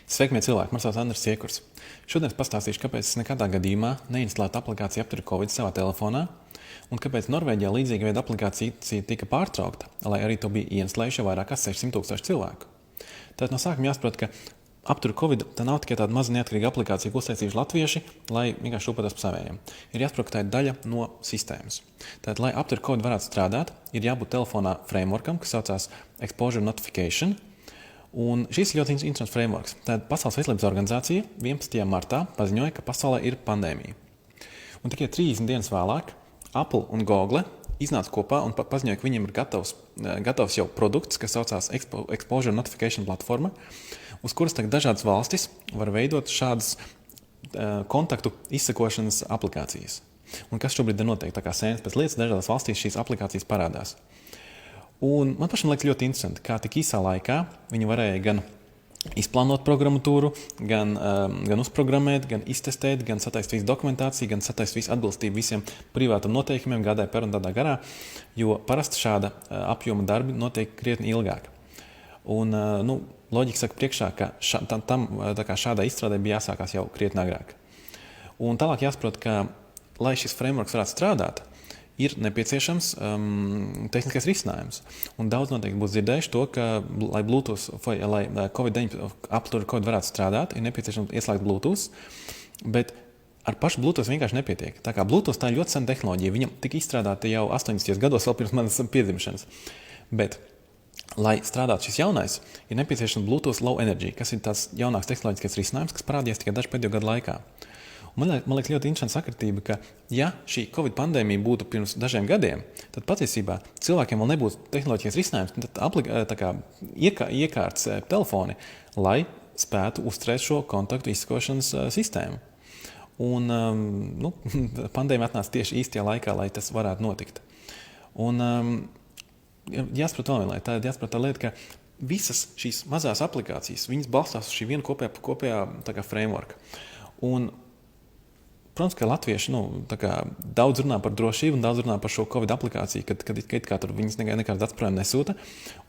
Sveiki, mīļie cilvēki! Mani sauc Andris Ciekurs. Šodien es pastāstīšu, kāpēc es nekādā gadījumā neinstalētu aplikāciju Apturi Covid savā telefonā un kāpēc Norvēģijā līdzīga veida aplikācija tika pārtraukta, lai arī to bija ieinstalējuši vairāk kā 600,000 cilvēku. Tātad no sākuma jāsaprot, ka Apturi Covid tā nav tikai tāda maza neatkarīga aplikācija, ko uztaisījuši latvieši, lai vienkārši rūpētos par savējiem. Ir jāsaprot, ka tā ir daļa no sistēmas. Tātad, lai Apturi Covid varētu strādāt, ir jābūt telefonā frameworkam, kas saucās Exposure Notification. Un šis ir ļoti interesants frameworks. Tātad Pasaules veselības organizācija 11. martā paziņoja, ka pasaulē ir pandēmija. Un tikai 30 dienas vēlāk Apple un Google iznāca kopā un paziņoja, ka viņiem ir gatavs jau produkts, kas saucās Exposure Notification platforma, uz kuras tagad dažādas valstis var veidot šādas kontaktu izsekošanas aplikācijas. Un kas šobrīd ir notiek? Tā kā sēnes pēc lietas dažādās valstīs šīs aplikācijas parādās. Un man pašam liekas ļoti interesanti, kā tik īsā laikā viņi varēja gan izplānot programmatūru, gan uzprogrammēt, gan iztestēt, gan sataist visu dokumentāciju, gan sataist visu atbilstību visiem privātam noteikumiem, GDPR un tādā garā, jo parasti šāda apjoma darbi notiek krietni ilgāk. Un loģika saka priekšā, ka šādai izstrādē bija jāsākās jau krietni agrāk. Un tālāk jāsaprot, ka, lai šis frameworks varētu strādāt, ir nepieciešams tehniskais risinājums. Un daudz noteikti būs dzirdējuši to, ka, lai Apturi Covid varētu strādāt, ir nepieciešams ieslēgt Bluetooth, bet ar pašu Bluetooth vienkārši nepietiek. Tā kā Bluetooth tā ir ļoti sena tehnoloģija, viņam tika izstrādāta jau 80. gados, vēl pirms manas piedzimšanas. Bet, lai strādātu šis jaunais, ir nepieciešams Bluetooth Low Energy, kas ir tāds jaunāks tehnoloģiskais risinājums, kas parādījās tikai dažu pēdējo gadu laikā. Man liekas ļoti interesanta sakritība, ka ja šī Covid pandēmija būtu pirms dažiem gadiem, tad patiesībā cilvēkiem vēl nebūtu tehnoloģiskais risinājums, tad iekārts telefoni, lai spētu uzturēt šo kontaktu izsekošanas sistēmu. Un pandēmija atnāca tieši īstajā laikā, lai tas varētu notikt. Un jāsaprot vēl viena lieta, jāsaprot tā lieta, ka visas šīs mazās aplikācijas, viņas balstās uz šī viena kopējā frameworka. Un protams, ka latvieši daudz runā par drošību un daudz runā par šo Covid aplikāciju, kad it kā tur viņas nekādas datus projām nesūta,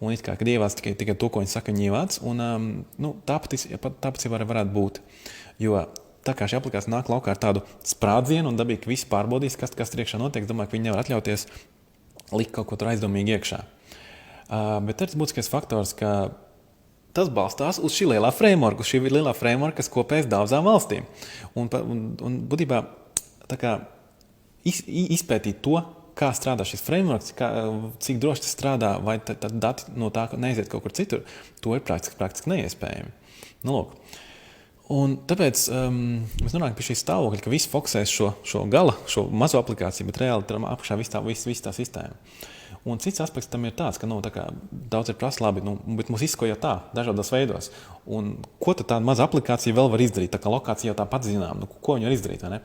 un it kā, kad ievāc tikai to, ko viņi saka, viņi ievāc, un tāpēc varētu būt. Jo tā kā šī aplikācija nāk laukā ar tādu sprādzienu un dabīgi, ka visi pārbaudīs, kas iekšā notiek, es domāju, ka viņi nevar atļauties likt kaut ko tur aizdomīgi iekšā. Bet tas būtiskais faktors, ka tas balstās uz šī lielā frameworka, kas kopējas daudzām valstīm. Un būtībā izpētīt to, kā strādā šis frameworks, cik droši tas strādā, vai tad dati no tā neaiziet kaut kur citur, to ir praktiski neiespējami. Un tāpēc mēs nonākam pie šī stāvokļa, ka visi fokusēs šo mazo aplikāciju, bet reāli tur apakšā viss tā sistēma. Un cits aspekts tam ir tāds, ka daudz ir prasa labi, bet mums izsako jau tā, dažādos veidos. Un ko tad tāda maza aplikācija vēl var izdarīt? Tā kā lokācija jau tāpat zinām, ko viņi var izdarīt, vai ne?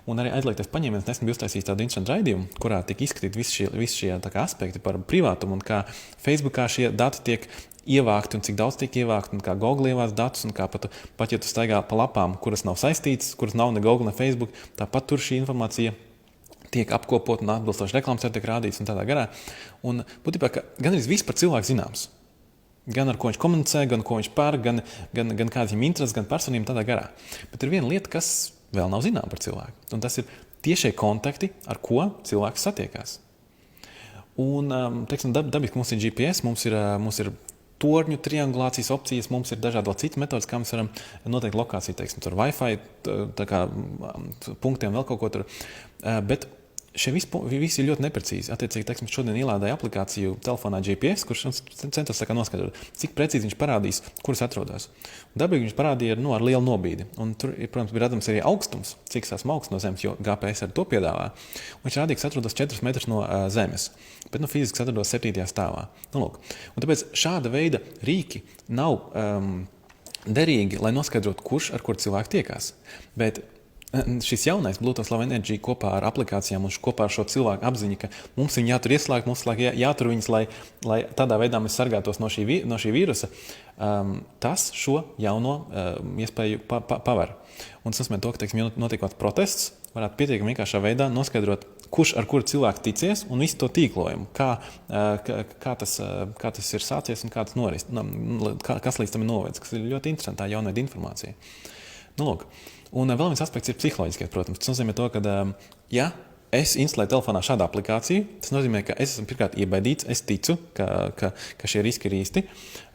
Un arī aizliegtais paņēmiens nesen bija uztaisījis tādu interesantu raidījumu, kurā tika izskatīt visi šie aspekti par privātumu un kā Facebookā šie dati tiek ievākti un cik daudz tiek ievākti un kā Google ievāc datus un kā pat ja tu staigā pa lapām, kuras nav saistītas, kuras nav ne Google, ne Facebook, tāpat tur šī informācija tiek apkopot un atbilstoši reklāmas tiek rādīts un tādā garā. Un būtībā, ka gan arī viss par cilvēku zināms. Gan ar ko viņš komunicē, gan ko viņš pērk, gan kādas viņam intereses, gan personīm tādā garā. Bet ir viena lieta, kas vēl nav zināma par cilvēku. Un tas ir tiešie kontakti, ar ko cilvēks satiekās. Un, dabiski mums ir GPS, mums ir torņu triangulācijas opcijas, mums ir dažādi citas metodas, kā mēs varam noteikt lokāciju, tur Wi-Fi punktiem vēl kaut ko tur. Bet šie visi ir ļoti neprecīzi. Attiecīgi, šodien ielādēju aplikāciju telefonā GPS, kurš centos noskaidrot, cik precīzi viņš parādīs, kur es atrodos. Dabīgi viņš parādīja ar lielu nobīdi. Un tur, protams, bija redzams arī augstums, cik es esmu augsts no zemes, jo GPS ar to piedāvā. Un viņš rādīja, ka es atrodos 4 metrus no zemes, bet fiziski atrodos 7. stāvā. Un tāpēc šāda veida rīki nav derīgi, lai noskaidrotu, kurš ar kur cilvēku tiekās. Bet šis jaunais Bluetooth Low Energy kopā ar aplikācijām un kopā ar šo cilvēku apziņu, ka mums viņi jātur ieslēgt, mums jātur viņus, lai tādā veidā mēs sargātos no šī vīrusa, tas šo jauno iespēju paver. Un tas nozīmē to, ka, ja notiek kāds protests, varētu pietiekami vienkāršā veidā noskaidrot, ar kuru cilvēku ticies un visu to tīklojumu, kā tas ir sācies un kā tas noris, kas līdz tam ir novedis, kas ir ļoti interesantā jaunveida informācija. Nu, lūk. Un vēl viens aspekts ir psiholoģiskais, protams. Tas nozīmē to, ka, ja es instalēju telefonā šādu aplikāciju, tas nozīmē, ka es esmu pirmkārt iebaidīts, es ticu, ka šie riski ir īsti,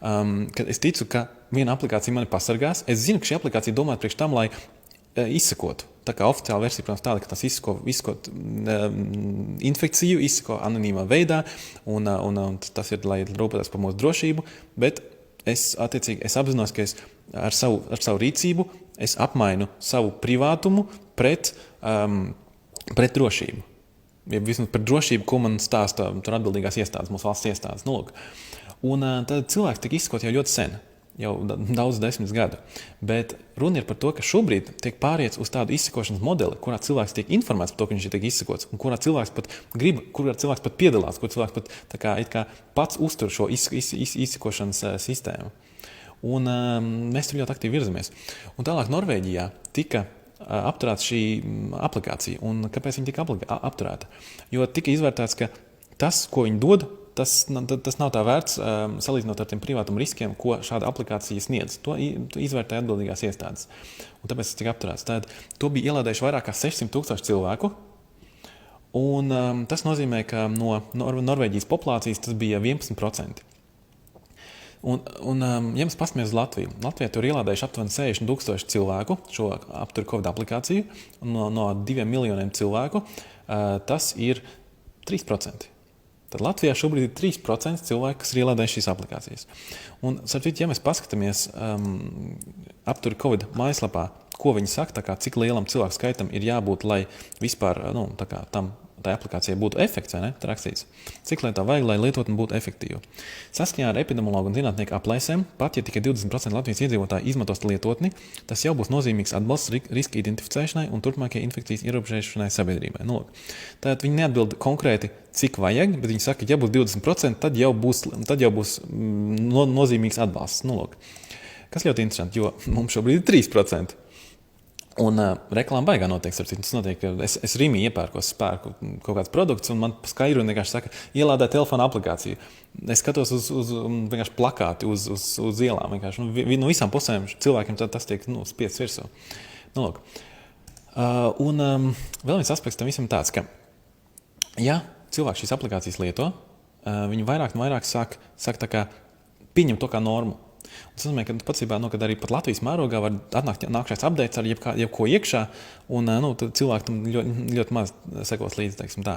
ka es ticu, ka viena aplikācija mani pasargās. Es zinu, ka šī aplikācija domāta priekš tam, lai izsakotu. Tā kā oficiāla versija, protams, tāda, ka tas izsako infekciju, izsako anonīmā veidā, un tas ir, lai rūpētos par mūsu drošību, bet es apzinos, ka es ar savu rīcību es apmainu savu privātumu pret drošību. Ja vismaz par drošību, ko man stāsta tur atbildīgās iestādes, mūsu valsts iestādes. Nu, lūk. Un tad cilvēks tika izskot jau ļoti sen, jau daudz desmit gadu. Bet runa ir par to, ka šobrīd tiek pāriets uz tādu izsakošanas modeli, kurā cilvēks tiek informēts par to, ka viņš tiek izsakots, un kurā cilvēks pat grib, kurā cilvēks pat piedalās, kur cilvēks pat it kā pats uztur šo izsakošanas sistēmu. Un mēs tur ļoti aktīvi virzamies. Un tālāk Norvēģijā tika apturēta šī aplikācija. Un kāpēc viņa tika apturēta? Jo tika izvērtēts, ka tas, ko viņi dod, tas nav tā vērts salīdzinot ar tiem privātuma riskiem, ko šāda aplikācija sniedz. To izvērtēja atbildīgās iestādes. Un tāpēc tas tika apturēts. Tātad to bija ielādējuši vairāk kā 600,000 cilvēku. Un tas nozīmē, ka no Norvēģijas populācijas tas bija 11%. Un ja mēs paskatāmies uz Latviju, Latvijā tur ielādējuši aptuveni 60,000 cilvēku šo aptur Covid aplikāciju, no 2 miljoniem cilvēku tas ir 3%. Tad Latvijā šobrīd ir 3% cilvēku, kas ir ielādējuši šīs aplikācijas. Un, ja mēs paskatāmies aptur Covid mājaslapā, ko viņi saka, cik lielam cilvēku skaitam ir jābūt, lai vispār tā aplikācija būtu efekts, vai ne? Tā rakstīts. Cik lai tā vajag, lai lietotne būtu efektīva. Saskaņā ar epidemiologu un zinātnieku aplēsēm, pat ja tikai 20% Latvijas iedzīvotāji izmantos lietotni, tas jau būs nozīmīgs atbalsts riska identificēšanai un turpmākajai infekcijas ierobežošanai sabiedrībai. Nu, tātad viņi neatbild konkrēti, cik vajag, bet viņi saka, ka ja būs 20%, tad jau būs nozīmīgs atbalsts. Nu, kas ļoti interesanti, jo mums šobrīd ir 3%. Un reklāma baigā notiek. Tas notiek, ka es Rīmī iepērkos spērku kaut kāds produkts, un man skaidri vienkārši saka, ielādē telefona aplikāciju. Es skatos uz vienkārši plakāti uz ielām. No visām pusēm cilvēkiem tas tiek spiests virsū. Nu, lūk. Un vēl viens aspekts tam visam tāds, ka ja cilvēks šīs aplikācijas lieto, viņi vairāk un vairāk sāk tā kā pieņemt to kā normu. Tas nozīmē, ka patiesībā, kad arī pat Latvijas mērogā var nākšais updates ar jebko iekšā, un tad cilvēki tam ļoti maz sekos līdzi, teiksim tā.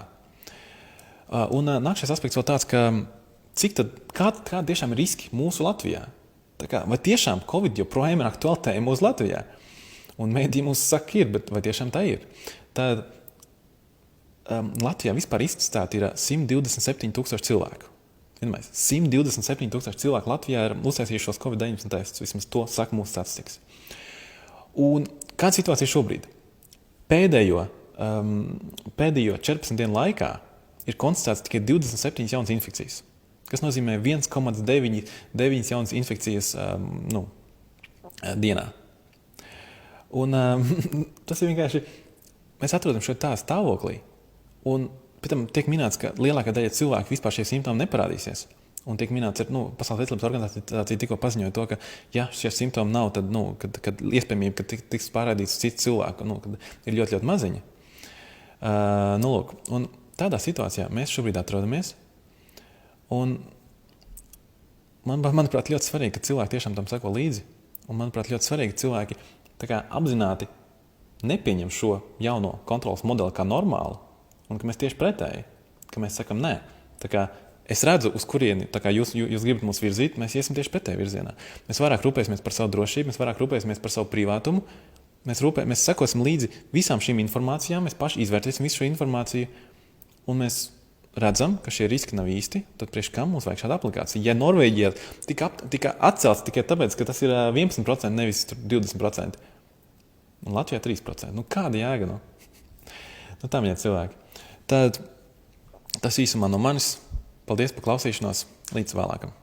Un nākšais aspekts vēl tāds, ka kādi tiešām ir riski mūsu Latvijā? Vai tiešām Covid joprojām ir aktuāli tēma mūsu Latvijā? Un mēdī mums saka ir, bet vai tiešām tā ir? Tad Latvijā vispār iztestēti ir 127,000 cilvēku. 127,000 cilvēku Latvijā ir uztaisījuši šos Covid-19 testus, vismaz to saka mūsu statistikas. Un kāda situācija šobrīd? Pēdējo 14 dienu laikā ir konstatēts tikai 27 jaunas infekcijas, kas nozīmē 1,9 jaunas infekcijas dienā. Un tas ir vienkārši, mēs atrodam šo tā stāvoklī, un pēc tam tiek minēts, ka lielākā daļa cilvēku vispār šie simptomi neparādīsies. Un tiek minēts, Pasaules veselības organizācija tikko paziņoja to, ka ja šie simptomi nav, tad kad iespējamība, ka tiks pārādīts cits cilvēku, kad ir ļoti, ļoti maziņa. Lūk, un tādā situācijā mēs šobrīd atrodamies. Un manuprāt, ļoti svarīgi, ka cilvēki tiešām tam sako līdzi. Un manuprāt, ļoti svarīgi, ka cilvēki tā kā apzināti nepieņem šo jauno kontrolas modeli kā normālu. Un ka mēs tieši pretēji, ka mēs sakam nē. Tā kā es redzu, uz kurieni jūs gribat mūs virzīt, mēs iesim tieši pretēji virzienā. Mēs vairāk rūpēsimies par savu drošību, mēs vairāk rūpēsimies par savu privātumu, mēs sekosim līdzi visām šīm informācijām, mēs paši izvērtēsim visu šo informāciju, un mēs redzam, ka šie riski nav īsti, tad priekš kam mums vajag šāda aplikācija? Ja Norvēģijā tika atcelts tikai tāpēc, ka tas ir 11%, nevis 20%, un Latvijā 3%. Kāda jēga? Tā mīļie cilvēki. Tad tas īsumā no manis. Paldies par klausīšanos. Līdz vēlākam.